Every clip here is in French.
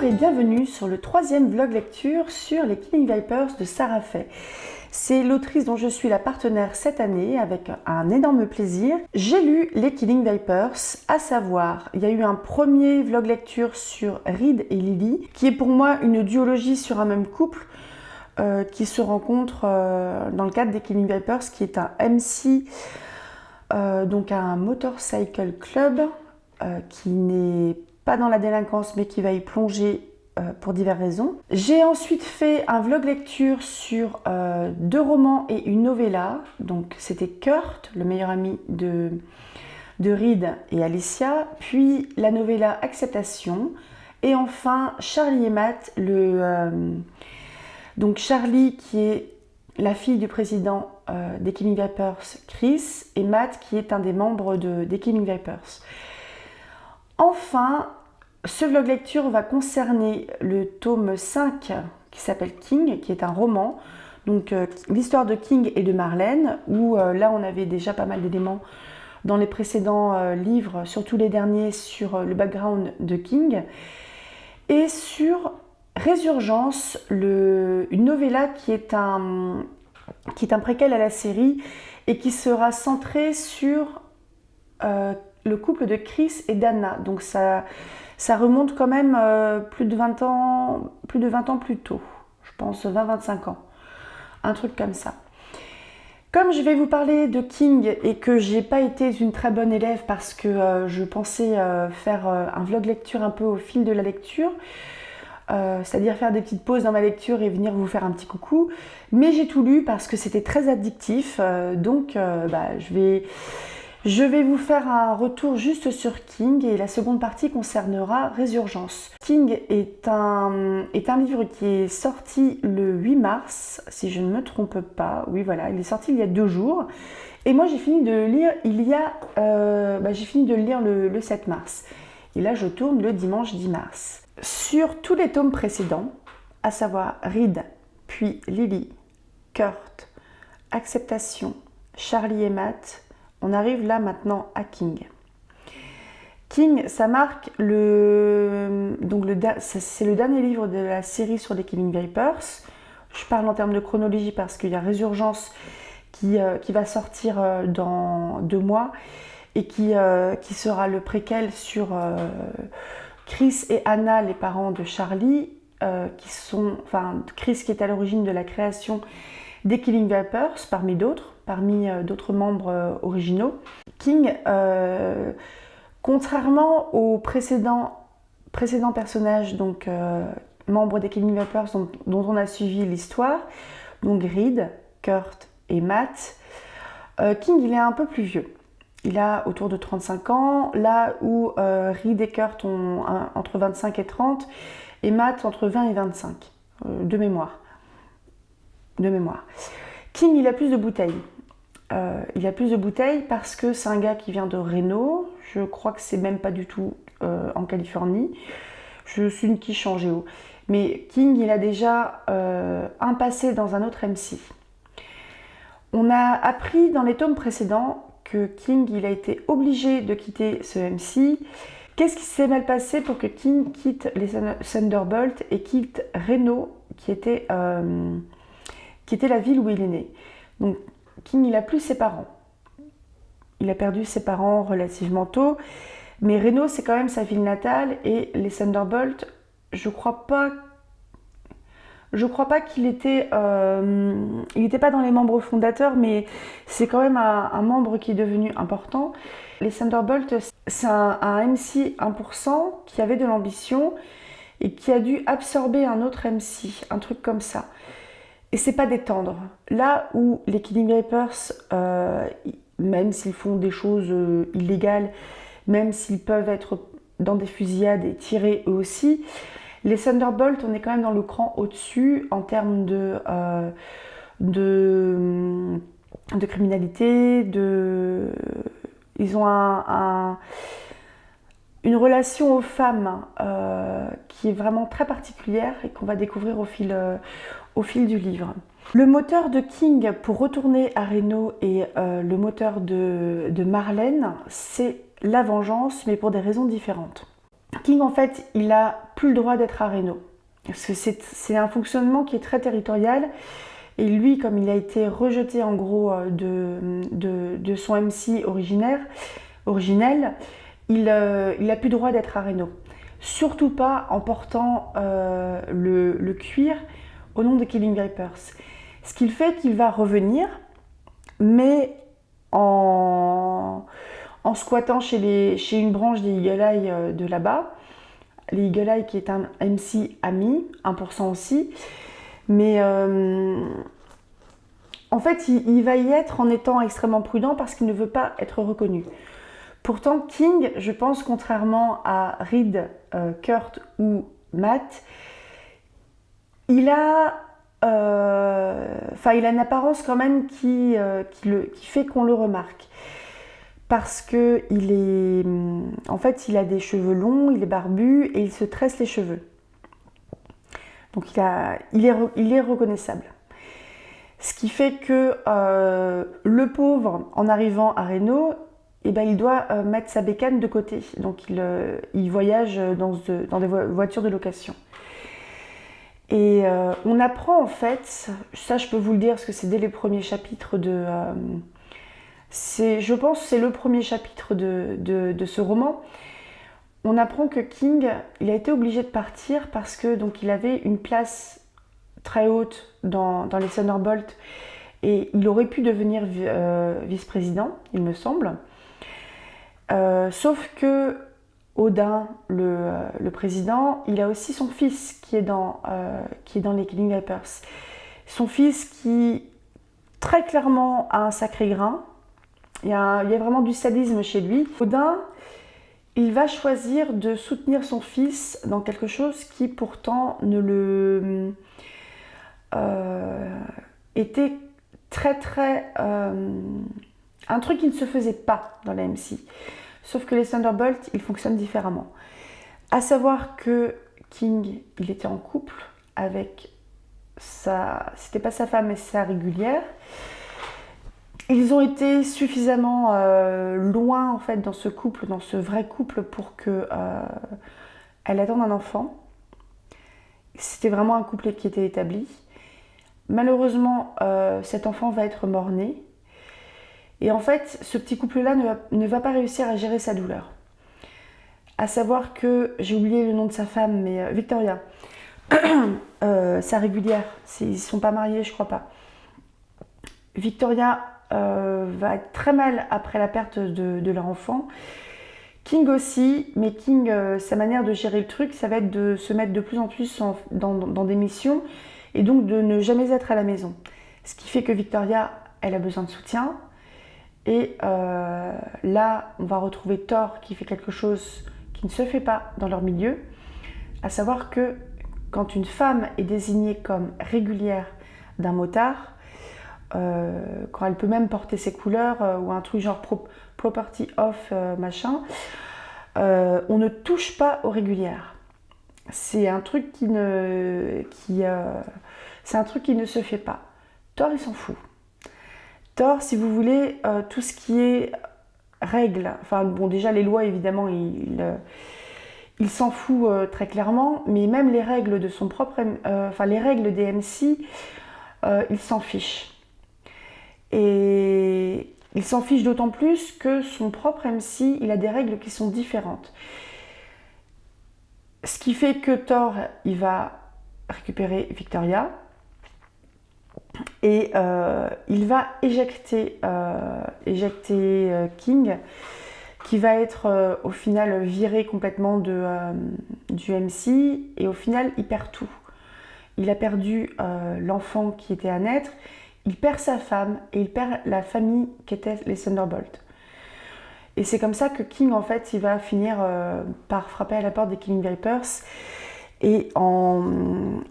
et bienvenue sur le 3e vlog lecture sur les Killing Vipers de Sarah Fay. C'est l'autrice dont je suis la partenaire cette année avec un énorme plaisir. J'ai lu les Killing Vipers, à savoir, il y a eu un premier vlog lecture sur Reed et Lily, qui est pour moi une duologie sur un même couple qui se rencontre dans le cadre des Killing Vipers, qui est un MC, donc un motorcycle club qui n'est pas dans la délinquance mais qui va y plonger pour diverses raisons. J'ai ensuite fait un vlog lecture sur 2 romans et une novella. Donc c'était Kurt, le meilleur ami de Reed et Alicia, puis la novella Acceptation, et enfin Charlie et Matt, donc Charlie qui est la fille du président des Killing Vipers, Chris, et Matt qui est un des membres des Killing Vipers. Enfin, ce vlog lecture va concerner le tome 5 qui s'appelle King, qui est un roman, donc l'histoire de King et de Marlène, où là on avait déjà pas mal d'éléments dans les précédents livres, surtout les derniers sur le background de King, et sur Résurgence, une novella qui est un préquel à la série et qui sera centré sur le couple de Chris et d'Anna. Donc ça remonte quand même plus de 20 ans plus tôt, je pense 20-25 ans, un truc comme ça. Comme je vais vous parler de King et que j'ai pas été une très bonne élève parce que je pensais faire un vlog lecture un peu au fil de la lecture, c'est-à-dire faire des petites pauses dans ma lecture et venir vous faire un petit coucou, mais j'ai tout lu parce que c'était très addictif, donc je vais vous faire un retour juste sur King et la seconde partie concernera Résurgence. King est un livre qui est sorti le 8 mars, si je ne me trompe pas. Oui, voilà, il est sorti il y a 2 jours. Et moi, j'ai fini de le lire le 7 mars. Et là, je tourne le dimanche 10 mars. Sur tous les tomes précédents, à savoir Reed, puis Lily, Kurt, Acceptation, Charlie et Matt, on arrive là maintenant à King. King, ça marque c'est le dernier livre de la série sur les Killing Vipers. Je parle en termes de chronologie parce qu'il y a Résurgence qui va sortir dans 2 mois et qui sera le préquel sur Chris et Anna, les parents de Charlie, Chris qui est à l'origine de la création des Killing Vipers, parmi d'autres membres originaux. King, contrairement aux précédents personnages, donc membres des Killing Vipers dont on a suivi l'histoire, donc Reed, Kurt et Matt, King il est un peu plus vieux. Il a autour de 35 ans, là où Reed et Kurt ont entre 25 et 30, et Matt entre 20 et 25, de mémoire. King, il a plus de bouteilles. Parce que c'est un gars qui vient de Reno. Je crois que c'est même pas du tout en Californie. Je suis une quiche en géo. Mais King, il a déjà un passé dans un autre MC. On a appris dans les tomes précédents que King, il a été obligé de quitter ce MC. Qu'est-ce qui s'est mal passé pour que King quitte les Thunderbolts et quitte Reno, qui était la ville où il est né. Donc King, il a plus ses parents. Il a perdu ses parents relativement tôt, mais Reno, c'est quand même sa ville natale, et les Thunderbolts, je crois pas qu'il était... il n'était pas dans les membres fondateurs, mais c'est quand même un membre qui est devenu important. Les Thunderbolts, c'est un MC 1% qui avait de l'ambition et qui a dû absorber un autre MC, un truc comme ça. Et c'est pas détendre. Là où les Killing Vipers, même s'ils font des choses illégales, même s'ils peuvent être dans des fusillades et tirer eux aussi, les Thunderbolts, on est quand même dans le cran au-dessus en termes de criminalité, ils ont une relation aux femmes qui est vraiment très particulière et qu'on va découvrir au fil du livre. Le moteur de King pour retourner à Reno et le moteur de Marlène, c'est la vengeance, mais pour des raisons différentes. King, en fait, il a plus le droit d'être à Reno. Parce que c'est un fonctionnement qui est très territorial. Et lui, comme il a été rejeté en gros de son MC originel, il a plus le droit d'être à Reno. Surtout pas en portant le cuir au nom de Killing Vipers. Ce qu'il fait qu'il va revenir, mais en squattant chez une branche des Eagle Eye de là-bas. Les Eagle Eye qui est un MC ami, 1% aussi. Mais en fait, il va y être en étant extrêmement prudent parce qu'il ne veut pas être reconnu. Pourtant, King, je pense, contrairement à Reed, Kurt ou Matt, il a une apparence quand même qui fait qu'on le remarque. Parce que il a des cheveux longs, il est barbu et il se tresse les cheveux. Donc il est reconnaissable. Ce qui fait que le pauvre, en arrivant à Reno, il doit mettre sa bécane de côté. Donc il voyage dans des voitures de location. Et on apprend en fait, ça je peux vous le dire parce que c'est dès les premiers chapitres je pense que c'est le premier chapitre de ce roman. On apprend que King, il a été obligé de partir parce que donc il avait une place très haute dans les Thunderbolts et il aurait pu devenir vice-président, il me semble. Sauf que Odin, le président, il a aussi son fils qui est dans les Killing Vipers. Son fils qui très clairement a un sacré grain. Il y a vraiment du sadisme chez lui. Odin, il va choisir de soutenir son fils dans quelque chose qui pourtant était très très... un truc qui ne se faisait pas dans la MC. Sauf que les Thunderbolts, ils fonctionnent différemment. À savoir que King, il était en couple avec c'était pas sa femme mais sa régulière. Ils ont été suffisamment loin en fait dans ce couple, dans ce vrai couple pour que elle attende un enfant. C'était vraiment un couple qui était établi. Malheureusement, cet enfant va être mort-né. Et en fait, ce petit couple-là ne va pas réussir à gérer sa douleur. À savoir que, j'ai oublié le nom de sa femme, mais Victoria, sa régulière, ils ne sont pas mariés, je crois pas. Victoria va être très mal après la perte de leur enfant. King aussi, mais King, sa manière de gérer le truc, ça va être de se mettre de plus en plus dans des missions et donc de ne jamais être à la maison. Ce qui fait que Victoria, elle a besoin de soutien. Et là, on va retrouver Thor qui fait quelque chose qui ne se fait pas dans leur milieu, à savoir que quand une femme est désignée comme régulière d'un motard, quand elle peut même porter ses couleurs ou un truc genre property off machin, on ne touche pas aux régulières. C'est un truc qui ne se fait pas. Thor, il s'en fout. Thor, si vous voulez, tout ce qui est règles, enfin bon déjà les lois évidemment il s'en fout très clairement, mais même les règles de son propre, les règles des MC, il s'en fiche. Et il s'en fiche d'autant plus que son propre MC, il a des règles qui sont différentes. Ce qui fait que Thor, il va récupérer Victoria, et il va éjecter King, qui va être au final viré complètement du MC, et au final il perd tout. Il a perdu l'enfant qui était à naître, il perd sa femme et il perd la famille qu'étaient les Thunderbolts. Et c'est comme ça que King en fait il va finir par frapper à la porte des Killing Vipers et en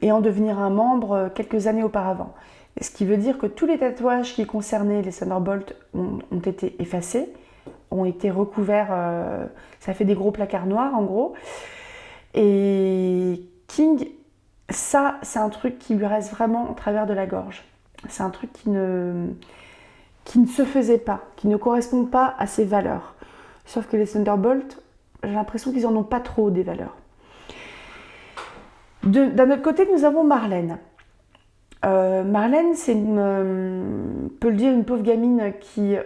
devenir un membre quelques années auparavant. Ce qui veut dire que tous les tatouages qui concernaient les Thunderbolts ont été effacés, ont été recouverts, ça fait des gros placards noirs en gros. Et King, ça c'est un truc qui lui reste vraiment au travers de la gorge. C'est un truc qui ne se faisait pas, qui ne correspond pas à ses valeurs. Sauf que les Thunderbolts, j'ai l'impression qu'ils en ont pas trop des valeurs. D'un autre côté, nous avons Marlène. Marlène, c'est on peut le dire, une pauvre gamine qui,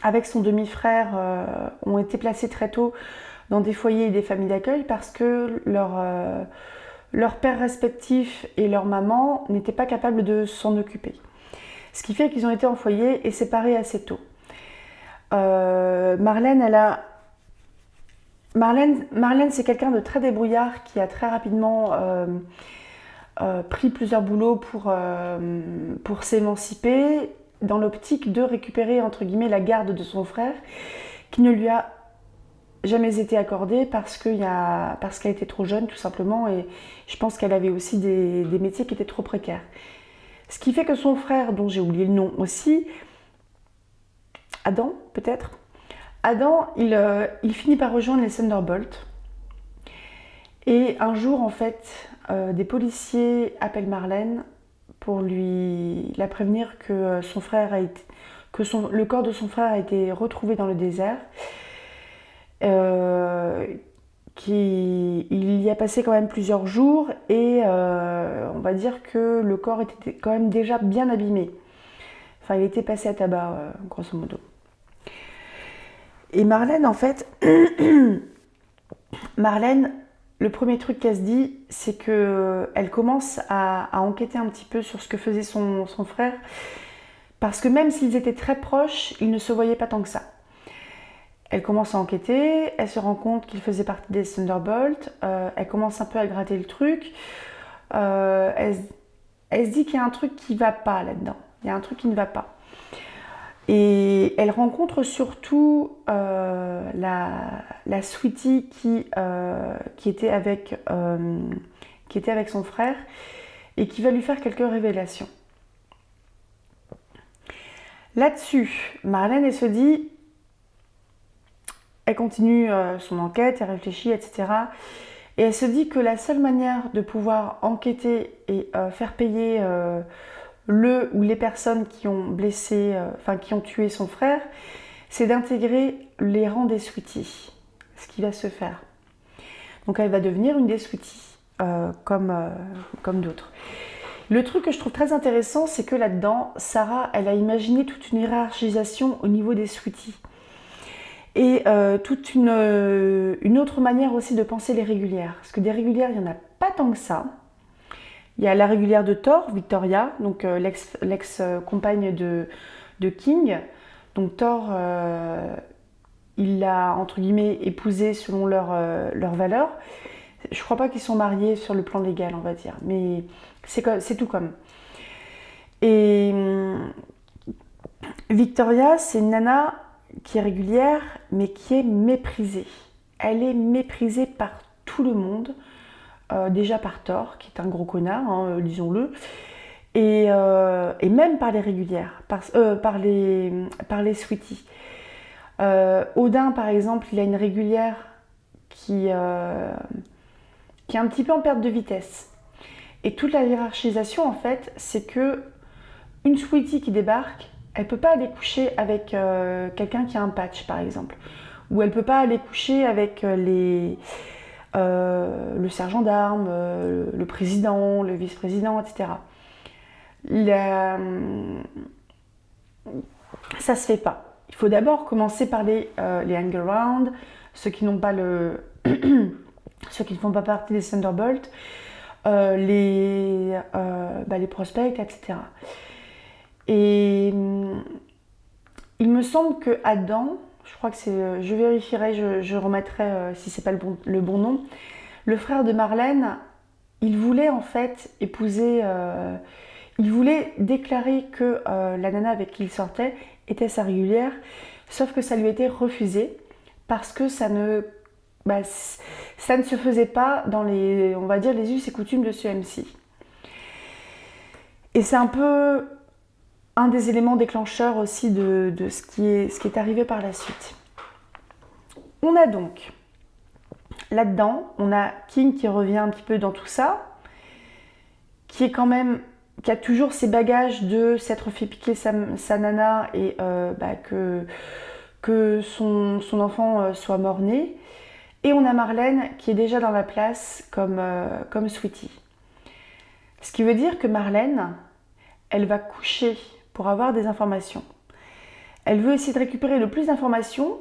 avec son demi-frère, ont été placés très tôt dans des foyers et des familles d'accueil parce que leurs pères respectifs et leur maman n'étaient pas capables de s'en occuper. Ce qui fait qu'ils ont été en foyer et séparés assez tôt. Marlène, c'est quelqu'un de très débrouillard qui a très rapidement pris plusieurs boulots pour s'émanciper dans l'optique de récupérer entre guillemets la garde de son frère qui ne lui a jamais été accordée parce qu'elle était trop jeune tout simplement et je pense qu'elle avait aussi des métiers qui étaient trop précaires. Ce qui fait que son frère, dont j'ai oublié le nom aussi, Adam peut-être, Adam il finit par rejoindre les Thunderbolts et un jour en fait des policiers appellent Marlène pour la prévenir que le corps de son frère a été retrouvé dans le désert. Il y a passé quand même plusieurs jours et on va dire que le corps était quand même déjà bien abîmé. Enfin, il était passé à tabac, grosso modo. Et Marlène, en fait, Marlène, le premier truc qu'elle se dit, c'est qu'elle commence à enquêter un petit peu sur ce que faisait son frère, parce que même s'ils étaient très proches, ils ne se voyaient pas tant que ça. Elle commence à enquêter, elle se rend compte qu'il faisait partie des Thunderbolts, elle commence un peu à gratter le truc, elle se dit qu'il y a un truc qui ne va pas là-dedans, il y a un truc qui ne va pas. Et elle rencontre surtout la Sweetie qui était avec son frère et qui va lui faire quelques révélations. Là-dessus, Marlène, elle se dit, elle continue son enquête, elle réfléchit, etc. Et elle se dit que la seule manière de pouvoir enquêter et faire payer le ou les personnes qui ont blessé, qui ont tué son frère, c'est d'intégrer les rangs des Sweeties, ce qui va se faire. Donc elle va devenir une des Sweeties, comme d'autres. Le truc que je trouve très intéressant, c'est que là-dedans, Sarah, elle a imaginé toute une hiérarchisation au niveau des Sweeties. Et toute une autre manière aussi de penser les régulières. Parce que des régulières, il n'y en a pas tant que ça. Il y a la régulière de Thor, Victoria, donc l'ex-compagne de King. Donc Thor, il l'a entre guillemets épousée selon leurs valeurs. Je crois pas qu'ils sont mariés sur le plan légal, on va dire, mais c'est tout comme. Et Victoria, c'est une nana qui est régulière, mais qui est méprisée. Elle est méprisée par tout le monde. Déjà par Thor, qui est un gros connard, hein, disons-le, et même par les régulières, par les Sweeties. Odin, par exemple, il a une régulière qui est un petit peu en perte de vitesse. Et toute la hiérarchisation, en fait, c'est que une Sweetie qui débarque, elle ne peut pas aller coucher avec quelqu'un qui a un patch, par exemple. Ou elle ne peut pas aller coucher avec le sergent d'armes, le président, le vice-président, etc. Ça se fait pas. Il faut d'abord commencer par les hang-around, ceux qui n'ont pas ceux qui ne font pas partie des Thunderbolts, les prospects, etc. Et il me semble que Adam, je crois que c'est, je vérifierai, je remettrai si c'est pas le bon nom. Le frère de Marlène, il voulait en fait épouser, il voulait déclarer que la nana avec qui il sortait était sa régulière, sauf que ça lui était refusé parce que ça ne se faisait pas dans les, on va dire, les us et coutumes de ce MC. Et c'est un peu un des éléments déclencheurs aussi de ce qui est arrivé par la suite. On a donc, là-dedans, on a King qui revient un petit peu dans tout ça, qui a toujours ses bagages de s'être fait piquer sa nana et que son enfant soit mort-né. Et on a Marlène qui est déjà dans la place comme Sweetie. Ce qui veut dire que Marlène, elle va coucher pour avoir des informations. Elle veut essayer de récupérer le plus d'informations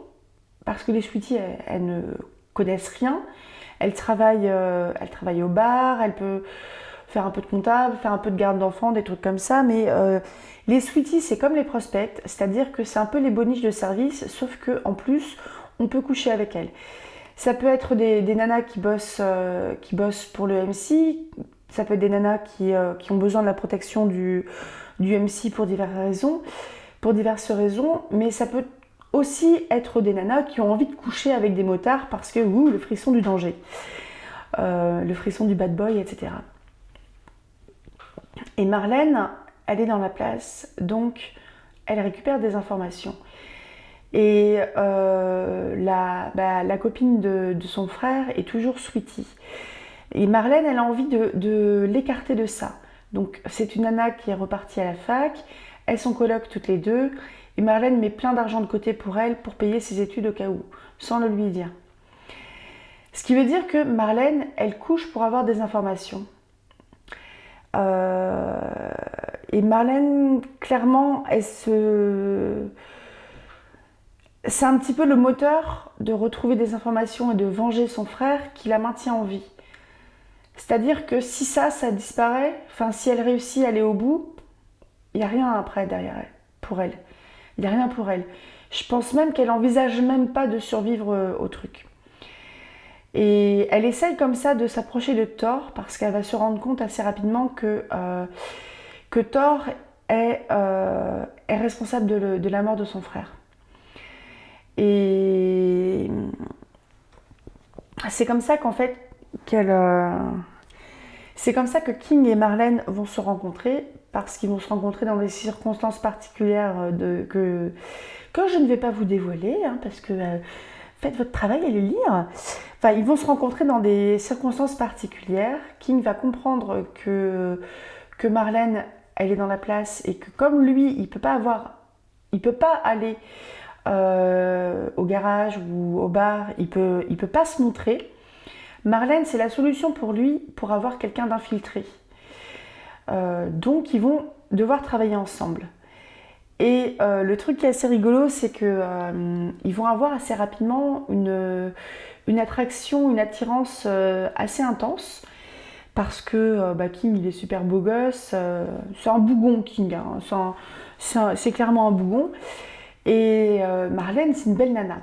parce que les Sweeties, elles ne connaissent rien. Elle travaille au bar, elle peut faire un peu de comptable, faire un peu de garde d'enfants, des trucs comme ça. Mais les Sweeties, c'est comme les prospects, c'est-à-dire que c'est un peu les boniches de service, sauf qu'en plus, on peut coucher avec elles. Ça peut être des nanas qui bossent pour le MC, ça peut être des nanas qui ont besoin de la protection du MC pour diverses raisons, mais ça peut aussi être des nanas qui ont envie de coucher avec des motards parce que, le frisson du danger, le frisson du bad boy, etc. Et Marlène, elle est dans la place, donc elle récupère des informations. Et la copine de son frère est toujours Sweetie. Et Marlène, elle a envie de l'écarter de ça. Donc c'est une nana qui est repartie à la fac, elles sont colocs toutes les deux, et Marlène met plein d'argent de côté pour elle pour payer ses études au cas où, sans le lui dire. Ce qui veut dire que Marlène, elle couche pour avoir des informations. Et Marlène, clairement, c'est un petit peu le moteur de retrouver des informations et de venger son frère qui la maintient en vie. C'est-à-dire que si ça disparaît, si elle réussit à aller au bout, il n'y a rien après derrière elle, pour elle. Il n'y a rien pour elle. Je pense même qu'elle n'envisage même pas de survivre au truc. Et elle essaye comme ça de s'approcher de Thor parce qu'elle va se rendre compte assez rapidement que Thor est responsable de la mort de son frère. Et c'est comme ça qu'en fait c'est comme ça que King et Marlène vont se rencontrer, parce qu'ils vont se rencontrer dans des circonstances particulières que je ne vais pas vous dévoiler, parce que faites votre travail et les lire. Enfin, ils vont se rencontrer dans des circonstances particulières. King va comprendre que Marlène, elle est dans la place et que comme lui, il peut pas aller au garage ou au bar, il peut pas se montrer. Marlène, c'est la solution pour lui pour avoir quelqu'un d'infiltré. Donc ils vont devoir travailler ensemble. Et le truc qui est assez rigolo, c'est que ils vont avoir assez rapidement une attraction, une attirance assez intense, parce que King, il est super beau gosse, c'est un bougon King, hein, c'est clairement un bougon. Et Marlène, c'est une belle nana.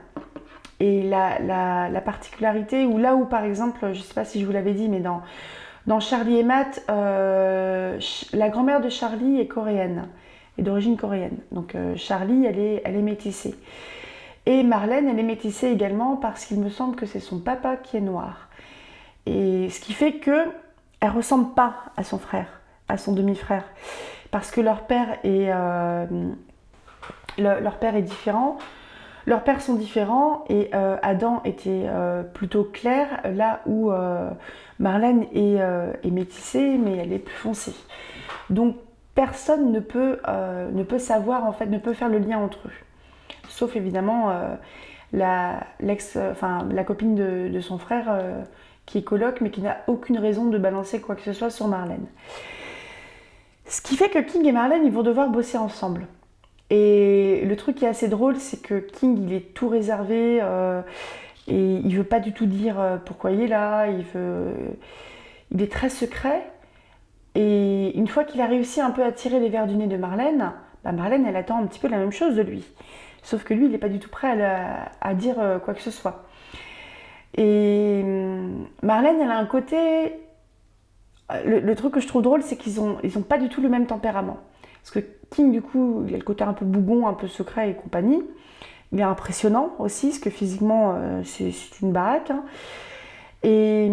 Et la particularité, ou là où par exemple, je ne sais pas si je vous l'avais dit, mais dans Charlie et Matt, la grand-mère de Charlie est coréenne, est d'origine coréenne. Donc Charlie, elle est métissée. Et Marlène, elle est métissée également parce qu'il me semble que c'est son papa qui est noir. Et ce qui fait qu'elle ne ressemble pas à son frère, à son demi-frère. Parce que leur père est différent. Leurs pères sont différents et Adam était plutôt clair, là où Marlène est métissée, mais elle est plus foncée. Donc personne ne peut savoir, en fait, ne peut faire le lien entre eux. Sauf évidemment la copine de son frère qui est coloc, mais qui n'a aucune raison de balancer quoi que ce soit sur Marlène. Ce qui fait que King et Marlène, ils vont devoir bosser ensemble. Et le truc qui est assez drôle, c'est que King, il est tout réservé et il veut pas du tout dire pourquoi il est là. Il est très secret. Et une fois qu'il a réussi un peu à tirer les verres du nez de Marlène, Marlène, elle attend un petit peu la même chose de lui. Sauf que lui, il n'est pas du tout prêt à dire quoi que ce soit. Et Marlène, elle a un côté... Le truc que je trouve drôle, c'est qu'ils ont pas du tout le même tempérament. Parce que King, du coup, il a le côté un peu bougon, un peu secret et compagnie. Il est impressionnant aussi, parce que physiquement, c'est une baraque. Hein. Et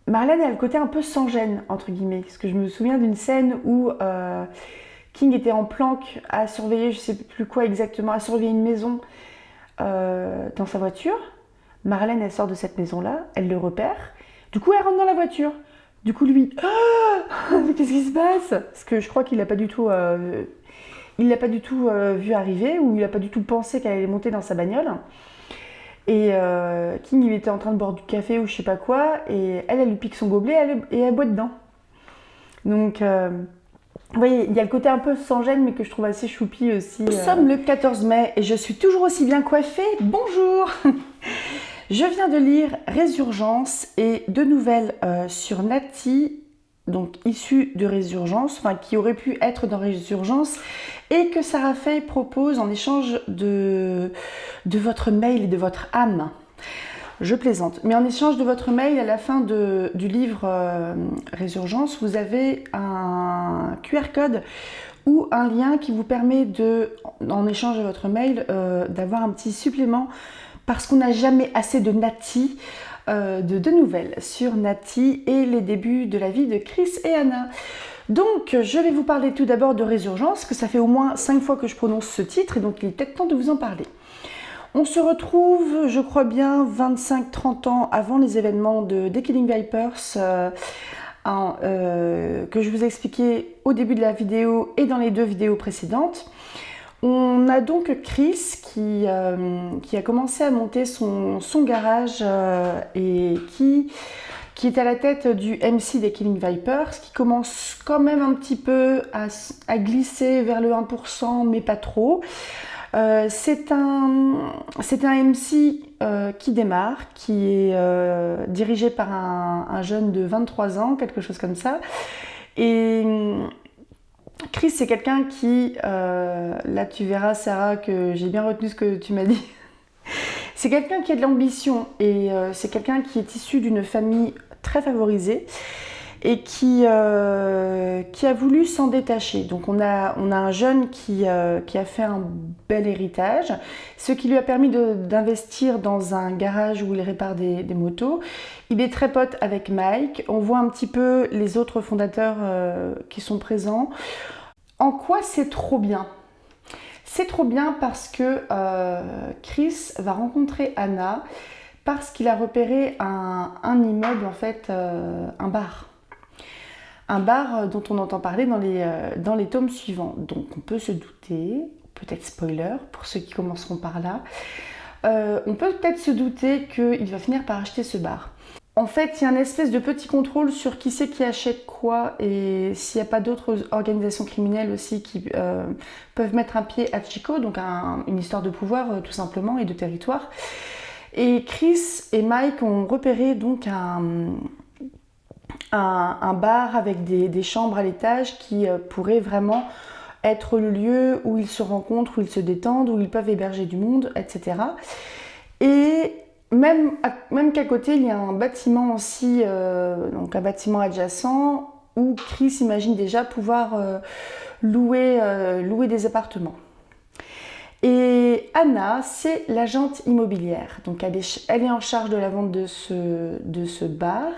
Marlène a le côté un peu sans gêne, entre guillemets. Parce que je me souviens d'une scène où King était en planque à surveiller, je sais plus quoi exactement, à surveiller une maison dans sa voiture. Marlène, elle sort de cette maison-là, elle le repère. Du coup, elle rentre dans la voiture. Du coup, lui, mais qu'est-ce qui se passe? Parce que je crois qu'il n'a pas du tout... il l'a pas du tout vu arriver, ou il n'a pas du tout pensé qu'elle allait monter dans sa bagnole. Et King, il était en train de boire du café ou je sais pas quoi, et elle lui pique son gobelet et elle boit dedans. Donc, vous voyez, il y a le côté un peu sans gêne, mais que je trouve assez choupi aussi. Nous sommes le 14 mai et je suis toujours aussi bien coiffée. Bonjour. Je viens de lire Résurgence et deux nouvelles sur Nati, donc issues de Résurgence, enfin qui auraient pu être dans Résurgence, et que Sarah Fay propose en échange de votre mail et de votre âme. Je plaisante. Mais en échange de votre mail, à la fin du livre Résurgence, vous avez un QR code ou un lien qui vous permet en échange de votre mail, d'avoir un petit supplément, parce qu'on n'a jamais assez de Nati, de nouvelles sur Nati et les débuts de la vie de Chris et Anna. Donc, je vais vous parler tout d'abord de Résurgence, que ça fait au moins 5 fois que je prononce ce titre, et donc il est peut-être temps de vous en parler. On se retrouve, je crois bien, 25-30 ans avant les événements des Killing Vipers, que je vous ai expliqué au début de la vidéo et dans les 2 vidéos précédentes. On a donc Chris qui a commencé à monter son garage et qui est à la tête du MC des Killing Vipers, qui commence quand même un petit peu à glisser vers le 1%, mais pas trop. C'est un MC qui démarre, qui est dirigé par un jeune de 23 ans, quelque chose comme ça. Et Chris, c'est quelqu'un qui, là tu verras Sarah que j'ai bien retenu ce que tu m'as dit, c'est quelqu'un qui a de l'ambition et c'est quelqu'un qui est issu d'une famille très favorisée et qui a voulu s'en détacher. Donc on a un jeune qui a fait un bel héritage, ce qui lui a permis d'investir dans un garage où il répare des motos. Il est très pote avec Mike, on voit un petit peu les autres fondateurs qui sont présents. En quoi c'est trop bien ? C'est trop bien parce que Chris va rencontrer Anna parce qu'il a repéré un immeuble, en fait, un bar. Un bar dont on entend parler dans les tomes suivants. Donc on peut se douter, peut-être spoiler pour ceux qui commenceront par là, on peut peut-être se douter qu'il va finir par acheter ce bar. En fait, il y a une espèce de petit contrôle sur qui c'est qui achète quoi et s'il n'y a pas d'autres organisations criminelles aussi qui peuvent mettre un pied à Chico, donc une histoire de pouvoir tout simplement et de territoire. Et Chris et Mike ont repéré donc un bar avec des chambres à l'étage qui pourrait vraiment être le lieu où ils se rencontrent, où ils se détendent, où ils peuvent héberger du monde, etc. Et même qu'à côté, il y a un bâtiment aussi, donc un bâtiment adjacent, où Chris imagine déjà pouvoir louer des appartements. Et Anna, c'est l'agente immobilière. Donc elle est en charge de la vente de ce bar,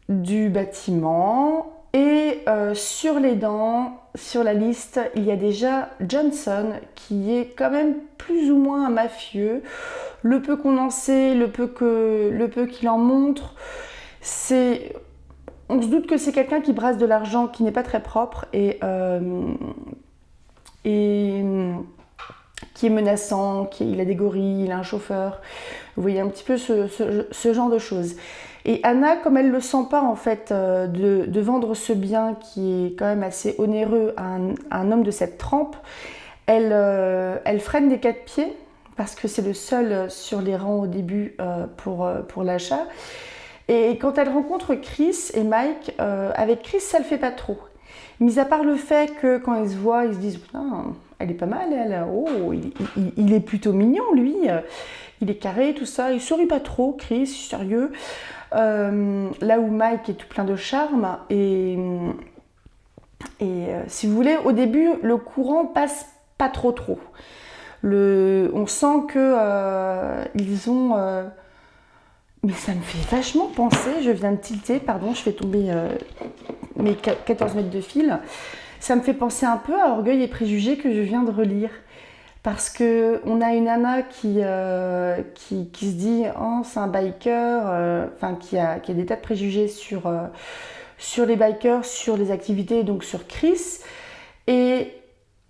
du bâtiment. Et sur les dents, sur la liste, il y a déjà Johnson, qui est quand même plus ou moins un mafieux. Le peu qu'on en sait, le peu qu'il en montre, on se doute que c'est quelqu'un qui brasse de l'argent qui n'est pas très propre et qui est menaçant, il a des gorilles, il a un chauffeur. Vous voyez un petit peu ce genre de choses. Et Anna, comme elle ne le sent pas en fait de vendre ce bien qui est quand même assez onéreux à un homme de cette trempe, elle freine des 4 pieds parce que c'est le seul sur les rangs au début pour l'achat. Et quand elle rencontre Chris et Mike, avec Chris ça le fait pas trop. Mis à part le fait que quand ils se voient, ils se disent « elle est pas mal, elle, oh, il est plutôt mignon lui, il est carré, tout ça, il sourit pas trop, Chris, sérieux ». Là où Mike est tout plein de charme et si vous voulez, au début, le courant passe pas trop. On sent que ils ont... mais ça me fait vachement penser, je viens de tilter, pardon, je fais tomber mes 14 mètres de fil. Ça me fait penser un peu à Orgueil et Préjugés que je viens de relire. Parce qu'on a une Anna qui se dit « Oh, c'est un biker qui a des tas de préjugés sur les bikers, sur les activités, donc sur Chris. Et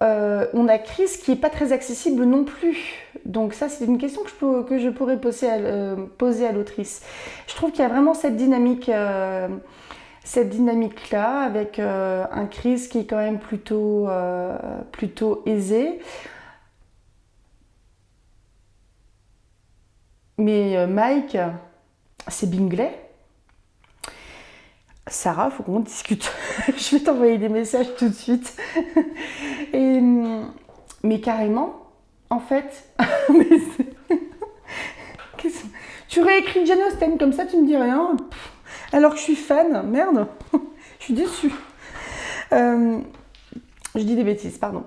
on a Chris qui est pas très accessible non plus. Donc ça, c'est une question que je pourrais poser à l'autrice. Je trouve qu'il y a vraiment cette dynamique-là, avec un Chris qui est quand même plutôt aisé. Mais Mike, c'est Bingley. Sarah, faut qu'on discute. Je vais t'envoyer des messages tout de suite. Mais carrément, en fait, tu réécris Jane Austen comme ça, tu me dis rien. Alors que je suis fan, merde, je suis déçue. Je dis des bêtises, pardon.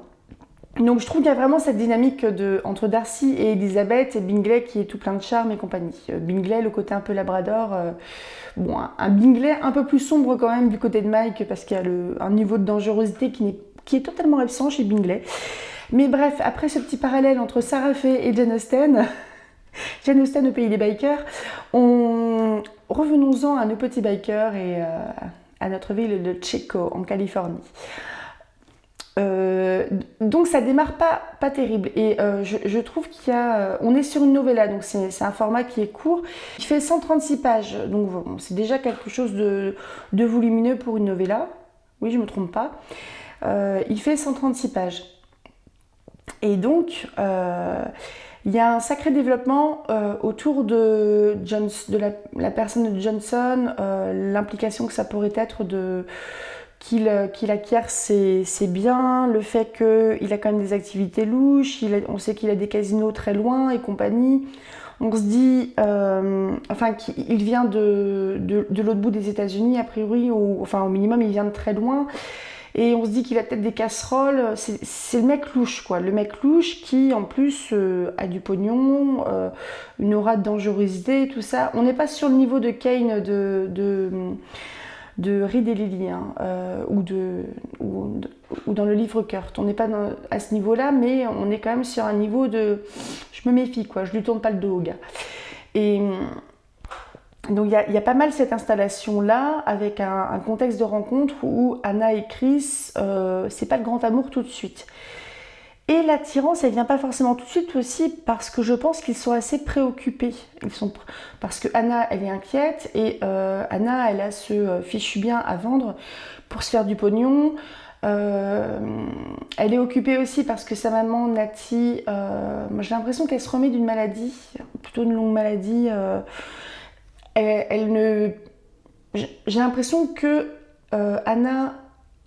Donc je trouve qu'il y a vraiment cette dynamique entre Darcy et Elizabeth et Bingley qui est tout plein de charme et compagnie. Bingley, le côté un peu labrador, bon, un Bingley un peu plus sombre quand même du côté de Mike parce qu'il y a un niveau de dangerosité qui est totalement absent chez Bingley. Mais bref, après ce petit parallèle entre Sarah Fay et Jane Austen, Jane Austen au pays des bikers, revenons-en à nos petits bikers et à notre ville de Chico en Californie. Donc ça démarre pas terrible et je trouve on est sur une novella, donc c'est un format qui est court, qui fait 136 pages, donc bon, c'est déjà quelque chose de volumineux pour une novella, oui je me trompe pas, il fait 136 pages et donc il y a un sacré développement autour de la personne de Johnson, l'implication que ça pourrait être qu'il acquiert ses biens, le fait qu'il a quand même des activités louches, on sait qu'il a des casinos très loin et compagnie. On se dit, qu'il vient de l'autre bout des États-Unis, a priori, au minimum, il vient de très loin. Et on se dit qu'il a peut-être des casseroles. C'est le mec louche, quoi. Le mec louche qui, en plus, a du pognon, une aura de dangerosité, tout ça. On n'est pas sur le niveau de Kane de Reed et Lily, ou dans le livre Kurt. On n'est pas à ce niveau-là, mais on est quand même sur un niveau de... Je me méfie, quoi, je lui tourne pas le dos au gars. Et donc il y a pas mal cette installation-là, avec un contexte de rencontre où Anna et Chris, c'est pas le grand amour tout de suite. Et l'attirance, elle vient pas forcément tout de suite aussi parce que je pense qu'ils sont assez préoccupés. Parce que Anna, elle est inquiète et Anna, elle a ce fichu bien à vendre pour se faire du pognon. Elle est occupée aussi parce que sa maman, Natty, j'ai l'impression qu'elle se remet d'une maladie, plutôt une longue maladie. J'ai l'impression que Anna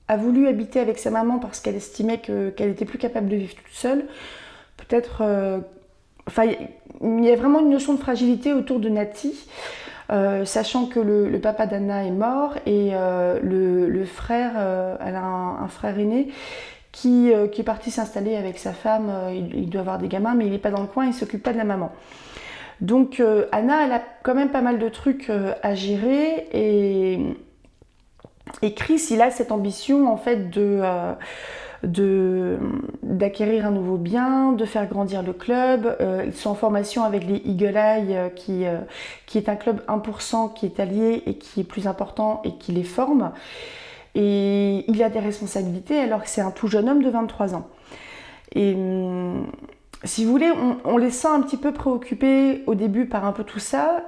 a voulu habiter avec sa maman parce qu'elle estimait qu'elle était plus capable de vivre toute seule. Peut-être... il y a vraiment une notion de fragilité autour de Natty, sachant que le papa d'Anna est mort et le frère, elle a un frère aîné qui est parti s'installer avec sa femme. Il doit avoir des gamins, mais il n'est pas dans le coin, il ne s'occupe pas de la maman. Donc Anna, elle a quand même pas mal de trucs à gérer et Chris, il a cette ambition en fait d'acquérir un nouveau bien, de faire grandir le club. Ils sont en formation avec les Eagle Eye, qui est un club 1% qui est allié et qui est plus important et qui les forme. Et il a des responsabilités alors que c'est un tout jeune homme de 23 ans. Et si vous voulez, on les sent un petit peu préoccupés au début par un peu tout ça.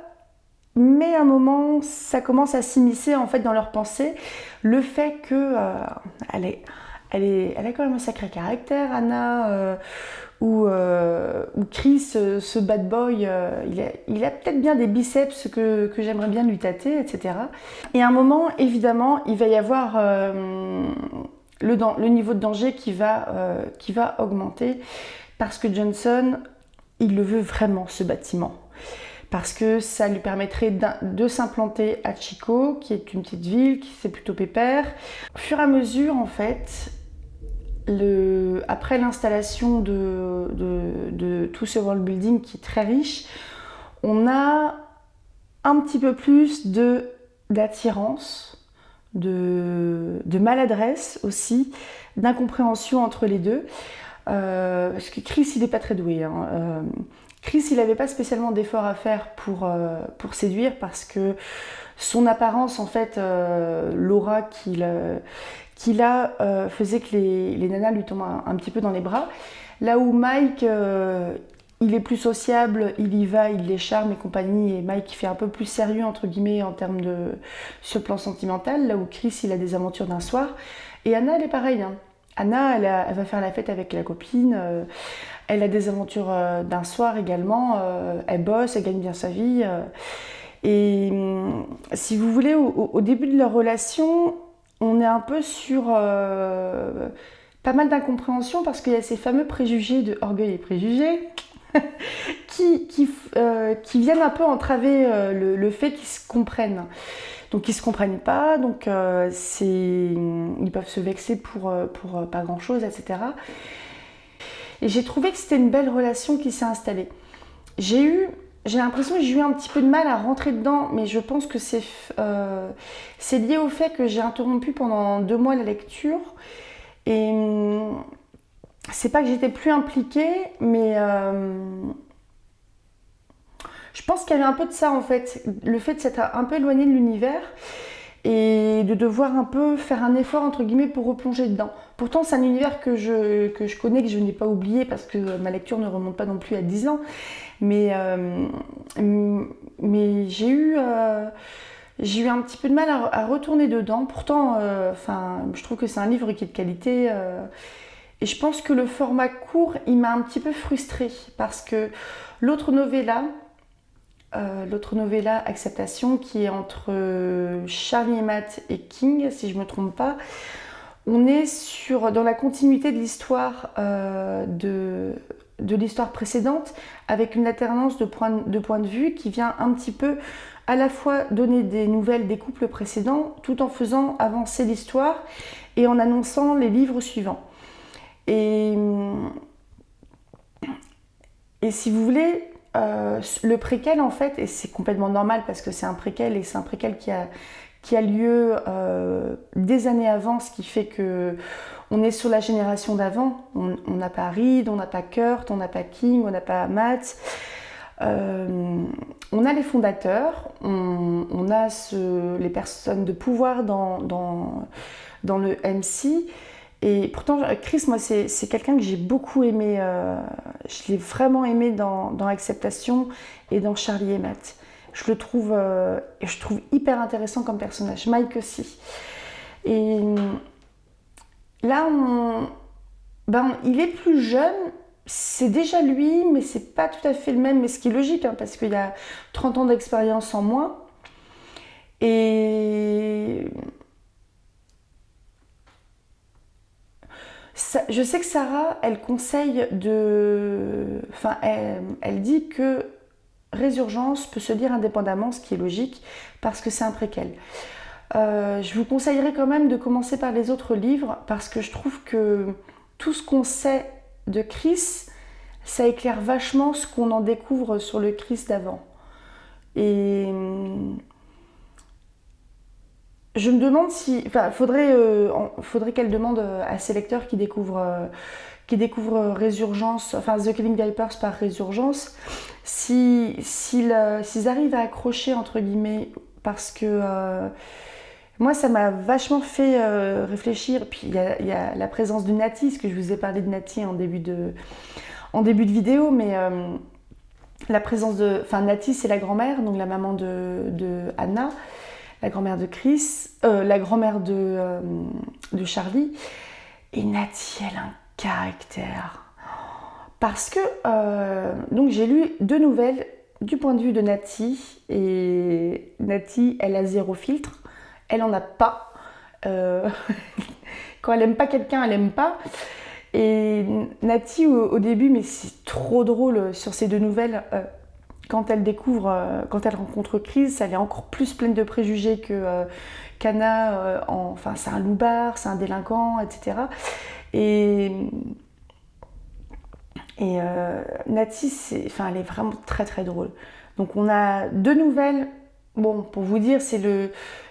Mais à un moment, ça commence à s'immiscer en fait dans leurs pensées. Le fait que elle a quand même un sacré caractère, Anna, ou Chris, ce bad boy, il a peut-être bien des biceps que j'aimerais bien lui tâter, etc. Et à un moment, évidemment, il va y avoir le niveau de danger qui va augmenter parce que Johnson, il le veut vraiment, ce bâtiment. Parce que ça lui permettrait de s'implanter à Chico, qui est une petite ville, qui c'est plutôt pépère. Au fur et à mesure, en fait, après l'installation de tout ce world building qui est très riche, on a un petit peu plus d'attirance, de maladresse aussi, d'incompréhension entre les deux. Parce que Chris, il n'est pas très doué. Chris, il n'avait pas spécialement d'efforts à faire pour séduire parce que son apparence, en fait, l'aura qu'il a, faisait que les nanas lui tombent un petit peu dans les bras. Là où Mike, il est plus sociable, il y va, il les charme et compagnie, et Mike il fait un peu plus sérieux entre guillemets en termes de sur le plan sentimental, là où Chris il a des aventures d'un soir. Et Anna elle est pareille, hein. Anna elle va faire la fête avec la copine, elle a des aventures d'un soir également, elle bosse, elle gagne bien sa vie. Et si vous voulez, au début de leur relation, on est un peu sur pas mal d'incompréhension parce qu'il y a ces fameux préjugés de orgueil et préjugés qui viennent un peu entraver le fait qu'ils se comprennent. Donc ils se comprennent pas, donc ils peuvent se vexer pour pas grand chose, etc. Et j'ai trouvé que c'était une belle relation qui s'est installée. J'ai l'impression que j'ai eu un petit peu de mal à rentrer dedans, mais je pense que c'est lié au fait que j'ai interrompu pendant 2 mois la lecture. Et c'est pas que j'étais plus impliquée, mais je pense qu'il y avait un peu de ça en fait. Le fait de s'être un peu éloigné de l'univers et de devoir un peu faire un effort entre guillemets pour replonger dedans. Pourtant c'est un univers que je connais, que je n'ai pas oublié parce que ma lecture ne remonte pas non plus à 10 ans. Mais j'ai eu un petit peu de mal à retourner dedans. Pourtant, je trouve que c'est un livre qui est de qualité. Et je pense que le format court, il m'a un petit peu frustrée parce que l'autre novella, Acceptation, qui est entre Charlie et Matt et King, si je ne me trompe pas, on est dans la continuité de l'histoire de l'histoire précédente, avec une alternance de points de vue qui vient un petit peu à la fois donner des nouvelles des couples précédents, tout en faisant avancer l'histoire et en annonçant les livres suivants. Et si vous voulez, le préquel en fait, et c'est complètement normal parce que c'est un préquel et c'est un préquel qui a lieu des années avant, ce qui fait que on est sur la génération d'avant. On n'a pas Reed, on n'a pas Kurt, on n'a pas King, on n'a pas Matt. On a les fondateurs, on a les personnes de pouvoir dans le MC. Et pourtant, Chris, moi, c'est quelqu'un que j'ai beaucoup aimé. Je l'ai vraiment aimé dans Acceptation et dans Charlie et Matt. Je le trouve hyper intéressant comme personnage. Mike aussi. Et là, il est plus jeune. C'est déjà lui, mais c'est pas tout à fait le même. Mais ce qui est logique, hein, parce qu'il y a 30 ans d'expérience en moins. Et je sais que Sarah, elle conseille elle dit que Résurgence peut se lire indépendamment, ce qui est logique, parce que c'est un préquel. Je vous conseillerais quand même de commencer par les autres livres, parce que je trouve que tout ce qu'on sait de Chris, ça éclaire vachement ce qu'on en découvre sur le Chris d'avant. Et je me demande faudrait qu'elle demande à ses lecteurs qui découvrent Résurgence, The Killing Vipers par Résurgence, s'ils arrivent à accrocher entre guillemets, parce que moi ça m'a vachement fait réfléchir. Puis il y a la présence de Natty, ce que je vous ai parlé de Natty en début de vidéo, mais la présence Natty, c'est la grand-mère, donc la maman de Anna, la grand-mère de Chris, la grand-mère de Charlie. Et Natty, elle a un caractère. Parce que donc j'ai lu 2 nouvelles du point de vue de Natty. Et Natty, elle a 0 filtre. Elle en a pas. Quand elle aime pas quelqu'un, elle aime pas. Et Natty, au début, mais c'est trop drôle sur ces 2 nouvelles. Quand elle rencontre Chris, elle est encore plus pleine de préjugés qu'Anna. C'est un loupard, c'est un délinquant, etc. Et Natty, elle est vraiment très très drôle. Donc on a 2 nouvelles bon, pour vous dire, c'est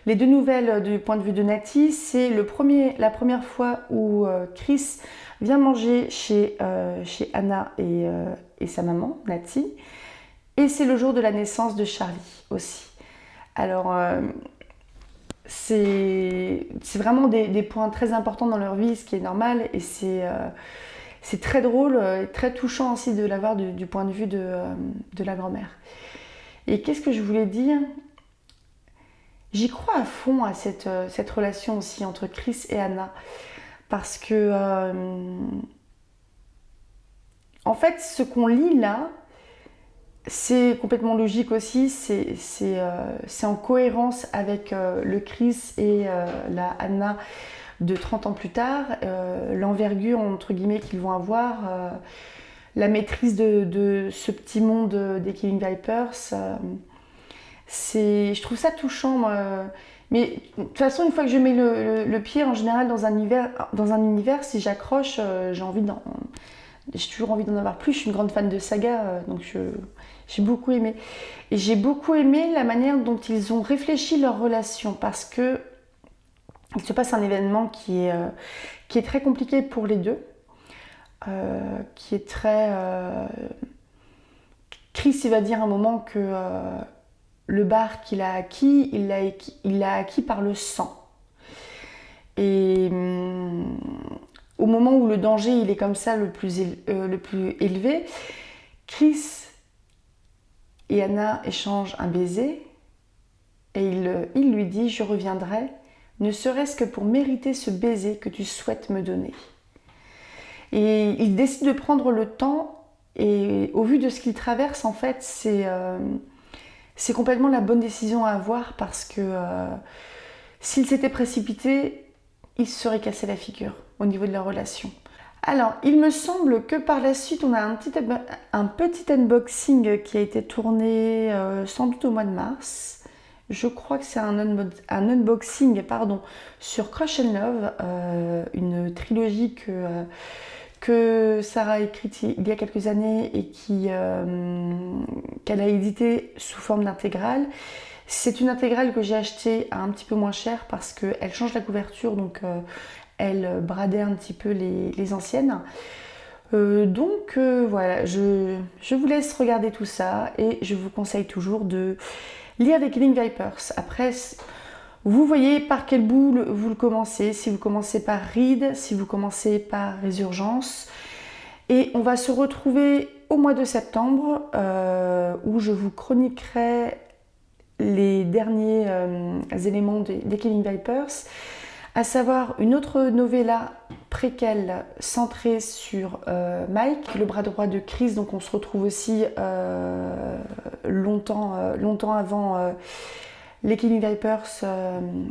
les deux nouvelles du point de vue de Natty. C'est la première fois où Chris vient manger chez Anna et sa maman, Natty. Et c'est le jour de la naissance de Charlie aussi. Alors, c'est vraiment des points très importants dans leur vie, ce qui est normal. Et c'est très drôle et très touchant aussi de l'avoir du point de vue de la grand-mère. Et qu'est-ce que je voulais dire? J'y crois à fond à cette relation aussi entre Chris et Anna. Parce que, en fait, ce qu'on lit là, c'est complètement logique aussi. C'est en cohérence avec le Chris et la Anna de 30 ans plus tard. L'envergure, entre guillemets, qu'ils vont avoir. La maîtrise de ce petit monde des Killing Vipers. Je trouve ça touchant. Mais de toute façon, une fois que je mets le pied en général dans un univers, si j'accroche, j'ai toujours envie d'en avoir plus. Je suis une grande fan de saga, donc j'ai beaucoup aimé. Et j'ai beaucoup aimé la manière dont ils ont réfléchi leur relation, parce que il se passe un événement qui est très compliqué pour les deux, qui est très... Chris, il va dire à un moment que le bar qu'il a acquis, il l'a acquis par le sang. Et au moment où le danger il est comme ça le plus élevé, Chris et Anna échangent un baiser et il lui dit « Je reviendrai, ne serait-ce que pour mériter ce baiser que tu souhaites me donner. » Et il décide de prendre le temps, et au vu de ce qu'il traverse, en fait, c'est complètement la bonne décision à avoir, parce que s'il s'était précipité, il se serait cassé la figure au niveau de leur relation. Alors, il me semble que par la suite, on a un petit unboxing qui a été tourné sans doute au mois de mars. Je crois que c'est un unboxing sur Crush and Love, une trilogie que Sarah a écrite il y a quelques années et qu'elle a édité sous forme d'intégrale. C'est une intégrale que j'ai achetée à un petit peu moins cher parce qu'elle change la couverture, donc elle bradait un petit peu les anciennes. Voilà, je vous laisse regarder tout ça et je vous conseille toujours de lire les Killing Vipers. Après, vous voyez par quel bout vous le commencez, si vous commencez par Reed, si vous commencez par Résurgence. Et on va se retrouver au mois de septembre où je vous chroniquerai les derniers éléments des Killing Vipers, à savoir une autre novella préquelle centrée sur Mike, le bras droit de Chris. Donc on se retrouve aussi longtemps avant les Killing Vipers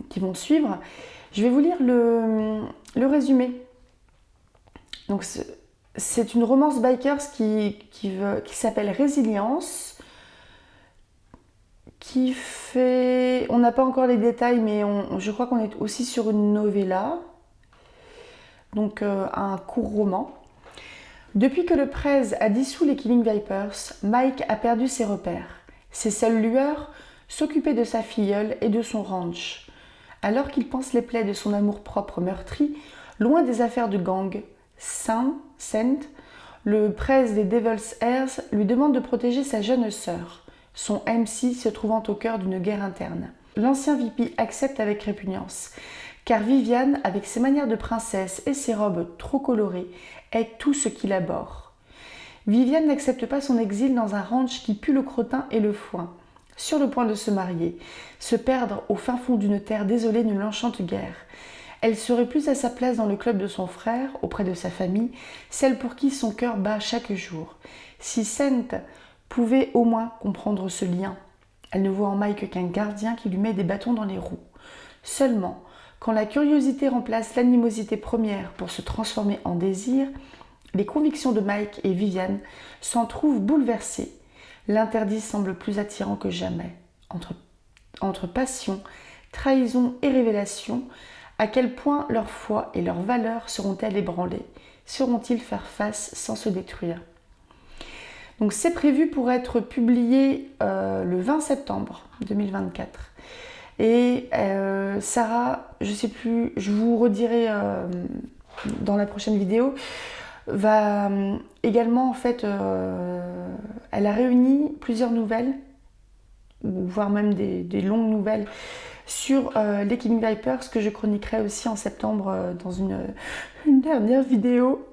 qui vont suivre. Je vais vous lire le résumé. Donc c'est une romance bikers qui s'appelle Résilience, qui fait... On n'a pas encore les détails, mais je crois qu'on est aussi sur une novella, donc un court roman. Depuis que le Prez a dissous les Killing Vipers, Mike a perdu ses repères. Ses seules lueurs, s'occuper de sa filleule et de son ranch. Alors qu'il pense les plaies de son amour-propre meurtri, loin des affaires de gang, Saint, le Prez des Devil's Heirs lui demande de protéger sa jeune sœur, son MC se trouvant au cœur d'une guerre interne. L'ancien VP accepte avec répugnance, car Viviane, avec ses manières de princesse et ses robes trop colorées, est tout ce qu'il abhorre. Viviane n'accepte pas son exil dans un ranch qui pue le crottin et le foin. Sur le point de se marier, se perdre au fin fond d'une terre désolée ne l'enchante guère. Elle serait plus à sa place dans le club de son frère, auprès de sa famille, celle pour qui son cœur bat chaque jour. Si Sainte pouvait au moins comprendre ce lien. Elle ne voit en Mike qu'un gardien qui lui met des bâtons dans les roues. Seulement, quand la curiosité remplace l'animosité première pour se transformer en désir, les convictions de Mike et Viviane s'en trouvent bouleversées. L'interdit semble plus attirant que jamais. Entre passion, trahison et révélation, à quel point leur foi et leurs valeurs seront-elles ébranlées? Sauront-ils faire face sans se détruire? Donc c'est prévu pour être publié le 20 septembre 2024. Et Sarah, je sais plus, je vous redirai dans la prochaine vidéo, va également en fait, elle a réuni plusieurs nouvelles, voire même des longues nouvelles sur les Killing Vipers que je chroniquerai aussi en septembre dans une dernière vidéo.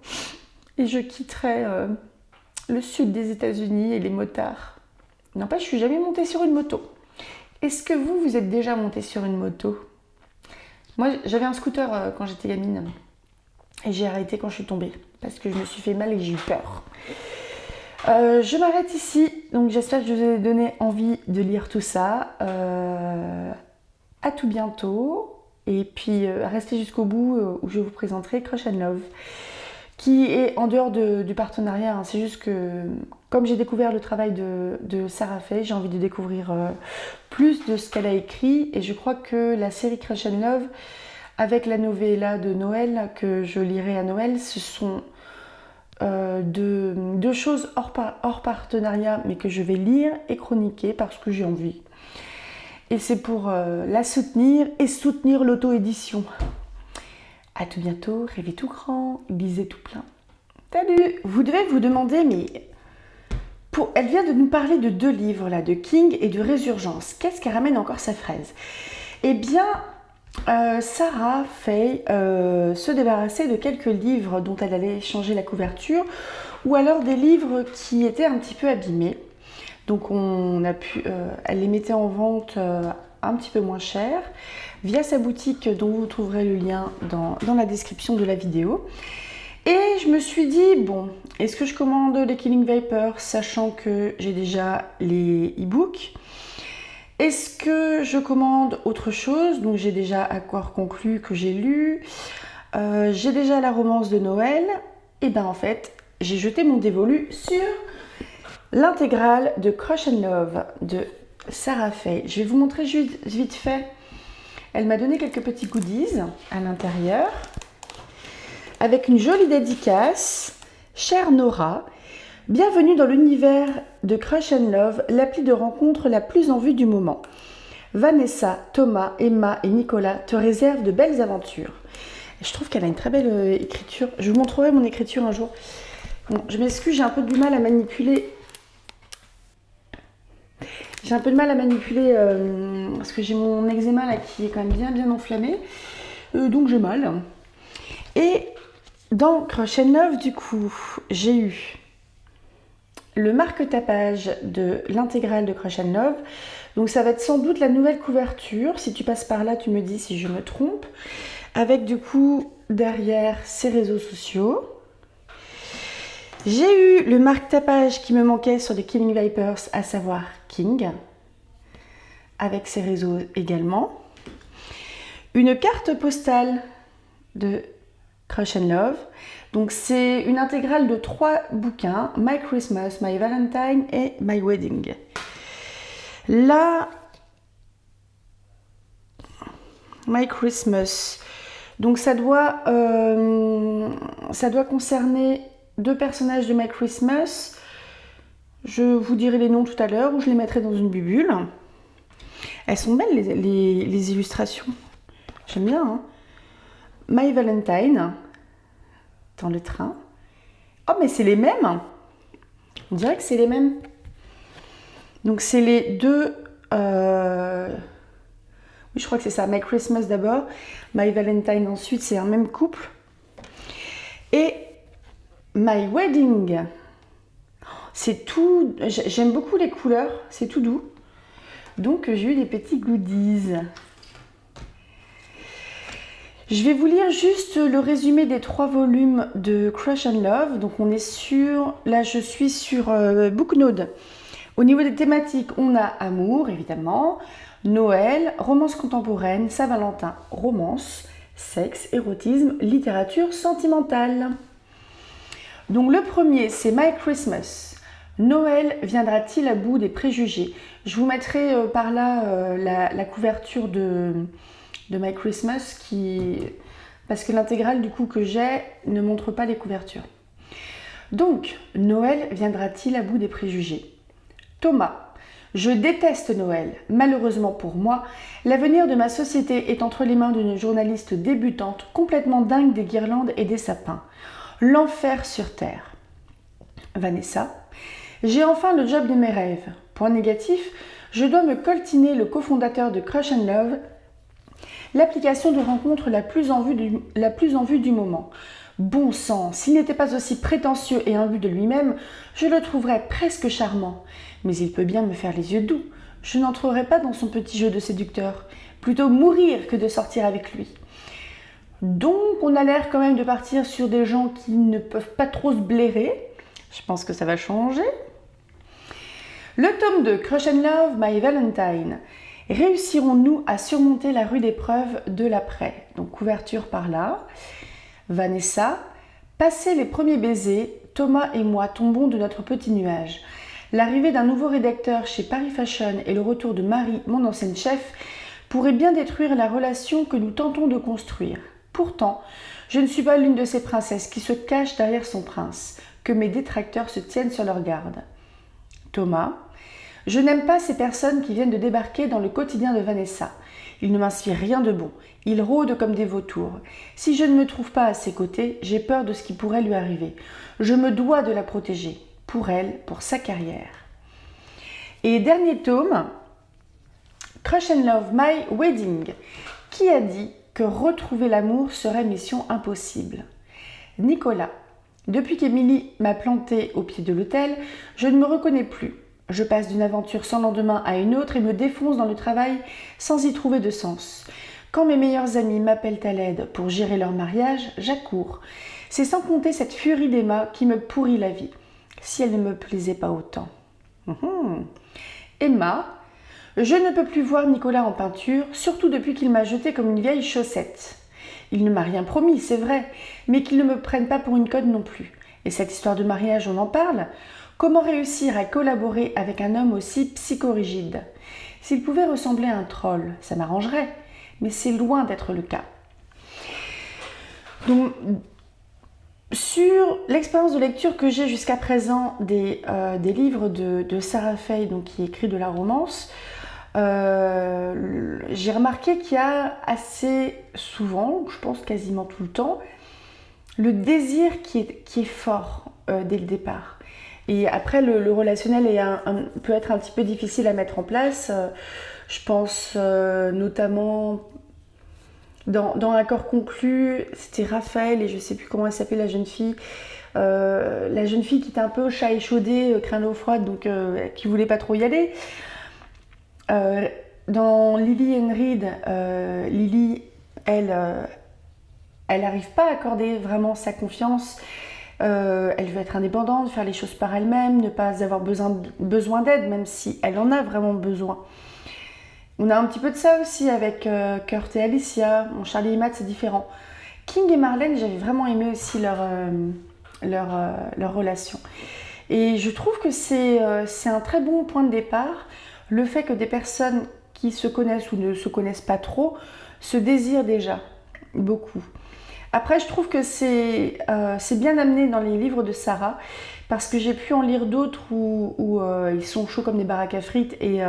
Et je quitterai le sud des États-Unis et les motards. N'empêche, je suis jamais montée sur une moto. Est-ce que vous êtes déjà monté sur une moto? Moi, j'avais un scooter quand j'étais gamine. Et j'ai arrêté quand je suis tombée. Parce que je me suis fait mal et j'ai eu peur. Je m'arrête ici. Donc j'espère que je vous ai donné envie de lire tout ça. À tout bientôt. Et puis restez jusqu'au bout où je vous présenterai Crush and Love. Qui est en dehors du partenariat. C'est juste que comme j'ai découvert le travail de Sarah Fay, j'ai envie de découvrir plus de ce qu'elle a écrit. Et je crois que la série Crush and Love, avec la novella de Noël que je lirai à Noël, ce sont deux choses hors partenariat, mais que je vais lire et chroniquer parce que j'ai envie. Et c'est pour la soutenir et soutenir l'auto-édition. À tout bientôt, rêvez tout grand, lisez tout plein. Salut! Vous devez vous demander, mais elle vient de nous parler de 2 livres là, de King et de Résurgence. Qu'est-ce qu'elle ramène encore sa fraise? Eh bien, Sarah Fay se débarrasser de quelques livres dont elle allait changer la couverture, ou alors des livres qui étaient un petit peu abîmés. Donc elle les mettait en vente un petit peu moins cher via sa boutique dont vous trouverez le lien dans la description de la vidéo. Et je me suis dit, bon, est-ce que je commande les Killing Vipers sachant que j'ai déjà les e-books? Est-ce que je commande autre chose? Donc j'ai déjà Accord conclu que j'ai lu, j'ai déjà la romance de Noël. Et bien en fait, j'ai jeté mon dévolu sur l'intégrale de Crush and Love de Sarah Fay. Je vais vous montrer juste vite fait. Elle m'a donné quelques petits goodies à l'intérieur avec une jolie dédicace. Chère Nora, bienvenue dans l'univers de Crush and Love, l'appli de rencontre la plus en vue du moment. Vanessa, Thomas, Emma et Nicolas te réservent de belles aventures. Je trouve qu'elle a une très belle écriture. Je vous montrerai mon écriture un jour. Bon, je m'excuse, j'ai un peu du mal à manipuler. J'ai un peu de mal à manipuler parce que j'ai mon eczéma là qui est quand même bien enflammé. Donc j'ai mal. Et dans Crush and Love, du coup, j'ai eu le marque-tapage de l'intégrale de Crush and Love. Donc ça va être sans doute la nouvelle couverture. Si tu passes par là, tu me dis si je me trompe. Avec du coup derrière ses réseaux sociaux. J'ai eu le marque-tapage qui me manquait sur les Killing Vipers, à savoir King, avec ses réseaux également. Une carte postale de Crush and Love. Donc c'est une intégrale de 3 bouquins, My Christmas, My Valentine et My Wedding. Là, My Christmas. Donc ça doit concerner 2 personnages de My Christmas. Je vous dirai les noms tout à l'heure ou je les mettrai dans une bubule. Elles sont belles les illustrations. J'aime bien. Hein. My Valentine. Dans le train. Oh mais c'est les mêmes. On dirait que c'est les mêmes. Donc c'est les 2... Oui, je crois que c'est ça. My Christmas d'abord. My Valentine ensuite. C'est un même couple. Et My Wedding. C'est tout... J'aime beaucoup les couleurs. C'est tout doux. Donc j'ai eu des petits goodies. Je vais vous lire juste le résumé des 3 volumes de Crush and Love. Donc on est sur... Là je suis sur Booknode. Au niveau des thématiques, on a amour évidemment, Noël, romance contemporaine, Saint-Valentin, romance, sexe, érotisme, littérature sentimentale. Donc le premier c'est My Christmas. Noël viendra-t-il à bout des préjugés? Je vous mettrai par là la couverture de My Christmas parce que l'intégrale du coup que j'ai ne montre pas les couvertures. Donc, Noël viendra-t-il à bout des préjugés? Thomas. Je déteste Noël. Malheureusement pour moi, l'avenir de ma société est entre les mains d'une journaliste débutante complètement dingue des guirlandes et des sapins. L'enfer sur terre. Vanessa. J'ai enfin le job de mes rêves. Point négatif, je dois me coltiner le cofondateur de Crush and Love, l'application de rencontre la plus en vue du moment. Bon sang, s'il n'était pas aussi prétentieux et imbu de lui-même, je le trouverais presque charmant. Mais il peut bien me faire les yeux doux. Je n'entrerai pas dans son petit jeu de séducteur. Plutôt mourir que de sortir avec lui. Donc, on a l'air quand même de partir sur des gens qui ne peuvent pas trop se blairer. Je pense que ça va changer. Le tome 2, Crush and Love, My Valentine. Réussirons-nous à surmonter la rude épreuve de l'après? Donc, couverture par là. Vanessa. Passé les premiers baisers, Thomas et moi tombons de notre petit nuage. L'arrivée d'un nouveau rédacteur chez Paris Fashion et le retour de Marie, mon ancienne chef, pourrait bien détruire la relation que nous tentons de construire. Pourtant, je ne suis pas l'une de ces princesses qui se cachent derrière son prince, que mes détracteurs se tiennent sur leur garde. Thomas. Je n'aime pas ces personnes qui viennent de débarquer dans le quotidien de Vanessa. Ils ne m'inspirent rien de bon. Ils rôdent comme des vautours. Si je ne me trouve pas à ses côtés, j'ai peur de ce qui pourrait lui arriver. Je me dois de la protéger. Pour elle, pour sa carrière. Et dernier tome, Crush and Love, My Wedding. Qui a dit que retrouver l'amour serait mission impossible? Nicolas. Depuis qu'Émilie m'a planté au pied de l'autel, je ne me reconnais plus. Je passe d'une aventure sans lendemain à une autre et me défonce dans le travail sans y trouver de sens. Quand mes meilleurs amis m'appellent à l'aide pour gérer leur mariage, j'accours. C'est sans compter cette furie d'Emma qui me pourrit la vie. Si elle ne me plaisait pas autant. Emma. Je ne peux plus voir Nicolas en peinture, surtout depuis qu'il m'a jetée comme une vieille chaussette. Il ne m'a rien promis, c'est vrai, mais qu'il ne me prenne pas pour une conne non plus. Et cette histoire de mariage, on en parle? Comment réussir à collaborer avec un homme aussi psychorigide? S'il pouvait ressembler à un troll, ça m'arrangerait, mais c'est loin d'être le cas. Donc, sur l'expérience de lecture que j'ai jusqu'à présent des livres de Sarah Fay, donc qui écrit de la romance, j'ai remarqué qu'il y a assez souvent, je pense quasiment tout le temps, le désir qui est fort dès le départ. Et après, le relationnel peut être un petit peu difficile à mettre en place. Je pense notamment dans Accord conclu, c'était Raphaël et je ne sais plus comment elle s'appelait la jeune fille. La jeune fille qui était un peu chat échaudé, crâne eau froide, donc qui voulait pas trop y aller. Dans Lily and Reed, Lily, elle n'arrive pas à accorder vraiment sa confiance. Elle veut être indépendante, faire les choses par elle-même, ne pas avoir besoin d'aide, même si elle en a vraiment besoin. On a un petit peu de ça aussi avec Kurt et Alicia. Bon, Charlie et Matt, c'est différent. King et Marlène, j'avais vraiment aimé aussi leur relation. Et je trouve que c'est un très bon point de départ, le fait que des personnes qui se connaissent ou ne se connaissent pas trop se désirent déjà beaucoup. Après, je trouve que c'est bien amené dans les livres de Sarah, parce que j'ai pu en lire d'autres où ils sont chauds comme des baraques à frites et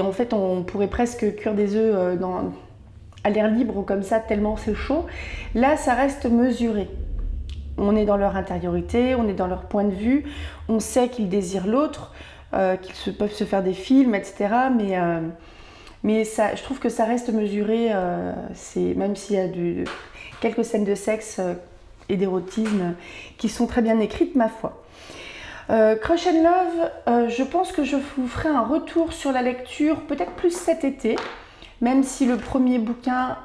en fait on pourrait presque cuire des œufs à l'air libre comme ça, tellement c'est chaud. Là, ça reste mesuré. On est dans leur intériorité, on est dans leur point de vue, on sait qu'ils désirent l'autre, qu'ils peuvent se faire des films, etc. Mais ça, je trouve que ça reste mesuré, même s'il y a quelques scènes de sexe et d'érotisme qui sont très bien écrites, ma foi. Crush and Love, je pense que je vous ferai un retour sur la lecture, peut-être plus cet été, même si le premier bouquin,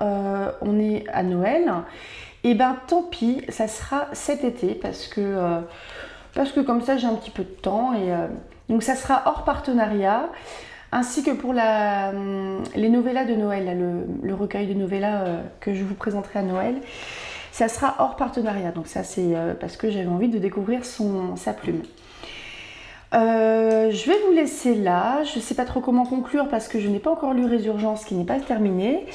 on est à Noël. Et ben tant pis, ça sera cet été, parce que comme ça j'ai un petit peu de temps. Donc ça sera hors partenariat. Ainsi que pour les novellas de Noël, le recueil de novellas que je vous présenterai à Noël, ça sera hors partenariat. Donc ça, c'est parce que j'avais envie de découvrir sa plume. Je vais vous laisser là. Je ne sais pas trop comment conclure parce que je n'ai pas encore lu Résurgence qui n'est pas terminé.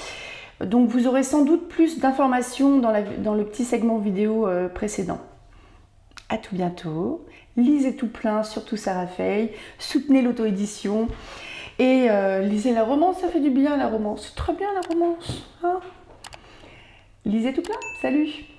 Donc vous aurez sans doute plus d'informations dans le petit segment vidéo précédent. À tout bientôt. Lisez tout plein, surtout Sarah Fay. Soutenez l'auto-édition. Et lisez la romance, ça fait du bien la romance. C'est très bien la romance. Hein, lisez tout plein. Salut!